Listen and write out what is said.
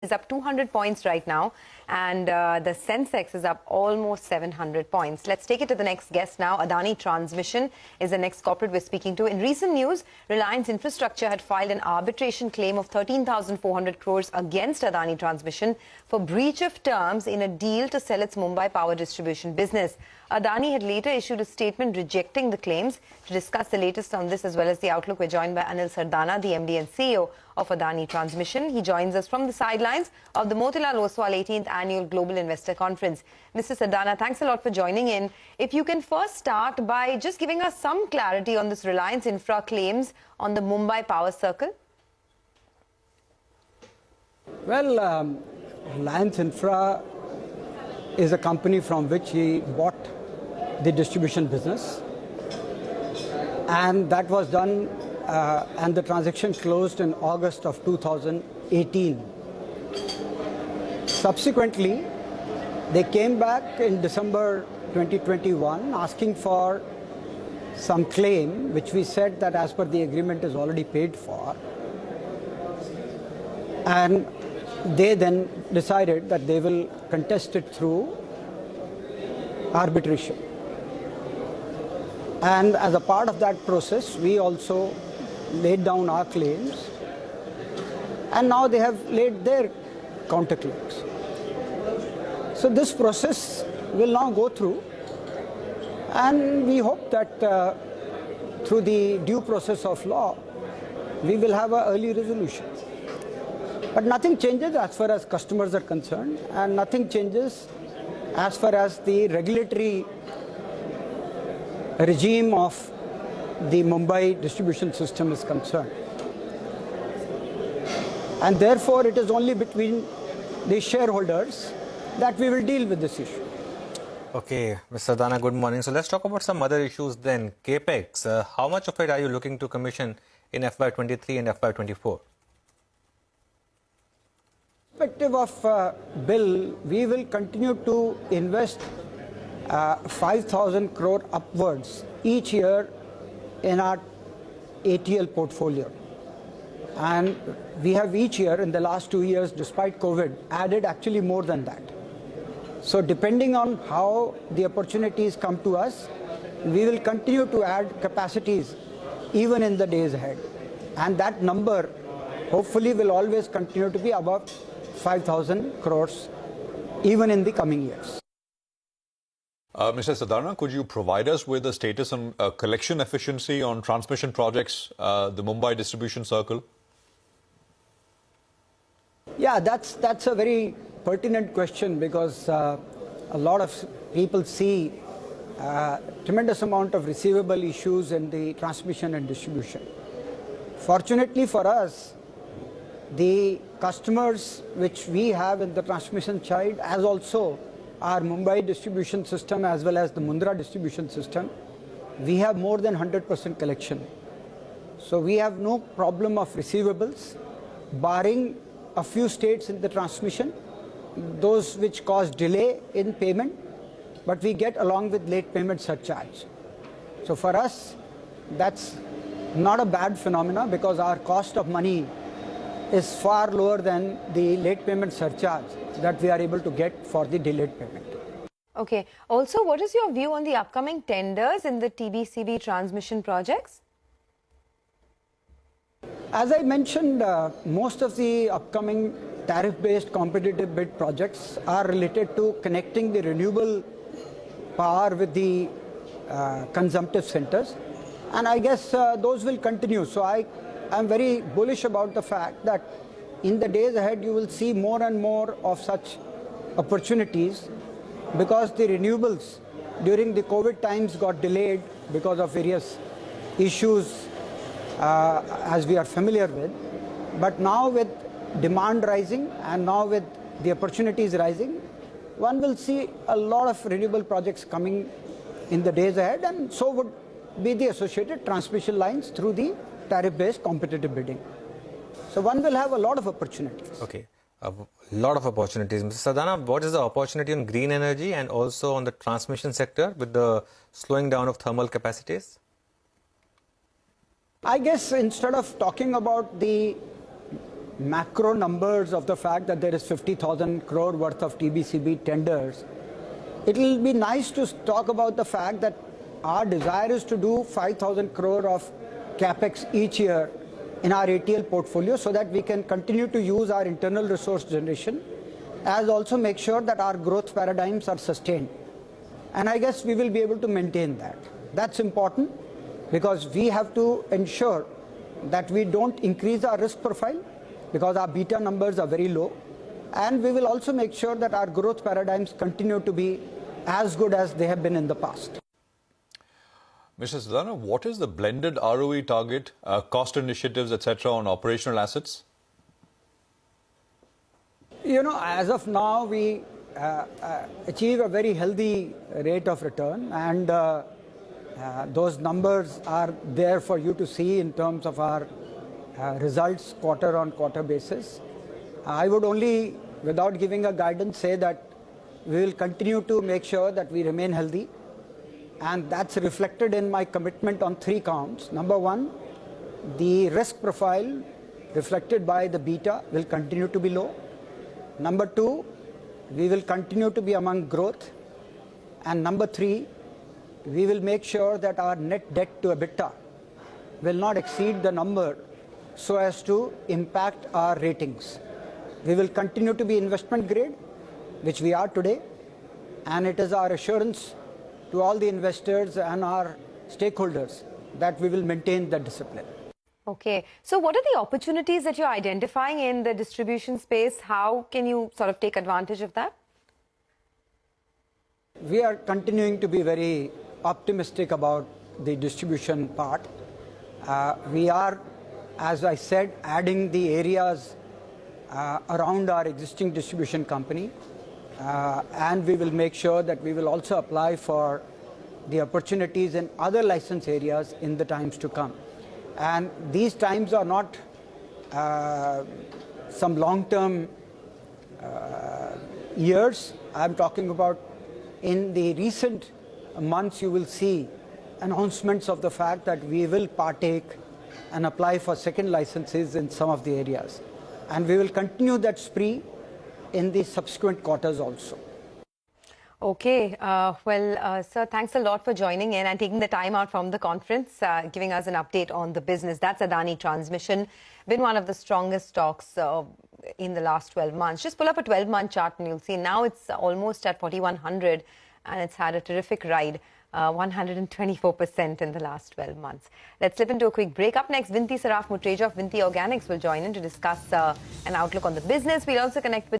is up 200 points right now, and the Sensex is up almost 700 points. Let's take it to the next guest now. Adani Transmission is the next corporate we're speaking to. In recent news, Reliance Infrastructure had filed an arbitration claim of 13,400 crores against Adani Transmission for breach of terms in a deal to sell its Mumbai power distribution business. Adani had later issued a statement rejecting the claims. To discuss the latest on this as well as the outlook, we're joined by Anil Sardana, the MD and CEO of Adani Transmission. He joins us from the sidelines of the Motilal Oswal 18th Annual Global Investor Conference. Mr. Sardana, thanks a lot for joining in. If you can first start by just giving us some clarity on this Reliance Infra claims on the Mumbai power circle. Well, Reliance Infra is a company from which he bought the distribution business, and that was done and the transaction closed in August of 2018. Subsequently, they came back in December 2021 asking for some claim, which we said that as per the agreement is already paid for, and they then decided that they will contest it through arbitration. And as a part of that process, we also laid down our claims, and now they have laid their counterclaims. So this process will now go through, and we hope that through the due process of law, we will have an early resolution. But nothing changes as far as customers are concerned, and nothing changes as far as the regulatory regime of the Mumbai distribution system is concerned. And therefore, it is only between the shareholders that we will deal with this issue. Okay, Mr. Sardana, good morning. So let's talk about some other issues then. CAPEX, how much of it are you looking to commission in FY23 and FY24? Perspective of bill, we will continue to invest 5,000 crore upwards each year in our ATL portfolio. And we have each year in the last 2 years, despite COVID, added actually more than that. So depending on how the opportunities come to us, we will continue to add capacities even in the days ahead. And that number hopefully will always continue to be above 5,000 crores even in the coming years. Mr. Sardana, could you provide us with the status on collection efficiency on transmission projects, the Mumbai distribution circle? Yeah, that's a very pertinent question, because a lot of people see tremendous amount of receivable issues in the transmission and distribution. Fortunately for us, the customers which we have in the transmission side, as also our Mumbai distribution system as well as the Mundra distribution system, we have more than 100% collection. So we have no problem of receivables, barring a few states in the transmission, those which cause delay in payment, but we get along with late payment surcharge. So for us, that's not a bad phenomena, because our cost of money is far lower than the late payment surcharge that we are able to get for the delayed payment. Okay. Also, what is your view on the upcoming tenders in the TBCB transmission projects? As I mentioned, most of the upcoming tariff-based competitive bid projects are related to connecting the renewable power with the consumptive centers. And I guess those will continue. So I'm very bullish about the fact that in the days ahead, you will see more and more of such opportunities, because the renewables during the COVID times got delayed because of various issues, as we are familiar with. But now with demand rising and now with the opportunities rising, one will see a lot of renewable projects coming in the days ahead, and so would be the associated transmission lines through the tariff-based competitive bidding. So one will have a lot of opportunities. Okay, a lot of opportunities. Mr. Sardana, what is the opportunity on green energy and also on the transmission sector with the slowing down of thermal capacities? I guess instead of talking about the macro numbers of the fact that there is 50,000 crore worth of TBCB tenders, it will be nice to talk about the fact that our desire is to do 5,000 crore of CAPEX each year in our ATL portfolio so that we can continue to use our internal resource generation, as also make sure that our growth paradigms are sustained. And I guess we will be able to maintain that. That's important because we have to ensure that we don't increase our risk profile because our beta numbers are very low. And we will also make sure that our growth paradigms continue to be as good as they have been in the past. Mr. Sardana, what is the blended ROE target, cost initiatives, etc., on operational assets? You know, as of now, we achieve a very healthy rate of return, and those numbers are there for you to see in terms of our results quarter-on-quarter basis. I would only, without giving a guidance, say that we will continue to make sure that we remain healthy, and that's reflected in my commitment on 3 counts. Number 1, the risk profile reflected by the beta will continue to be low. Number 2, we will continue to be among growth. And number 3, we will make sure that our net debt to EBITDA will not exceed the number so as to impact our ratings. We will continue to be investment grade, which we are today, and it is our assurance to all the investors and our stakeholders that we will maintain that discipline. Okay. So what are the opportunities that you're identifying in the distribution space? How can you sort of take advantage of that? We are continuing to be very optimistic about the distribution part. We are, as I said, adding the areas around our existing distribution company. And we will make sure that we will also apply for the opportunities in other license areas in the times to come. And these times are not some long-term years. I'm talking about in the recent months you will see announcements of the fact that we will partake and apply for second licenses in some of the areas. And we will continue that spree in the subsequent quarters also. Okay. Sir, thanks a lot for joining in and taking the time out from the conference, giving us an update on the business. That's Adani Transmission, been one of the strongest stocks in the last 12 months. Just pull up a 12-month chart and you'll see now it's almost at 4,100 and it's had a terrific ride, 124% in the last 12 months. Let's slip into a quick break. Up next, Vinti Saraf Mutreja of Vinti Organics will join in to discuss an outlook on the business. We'll also connect with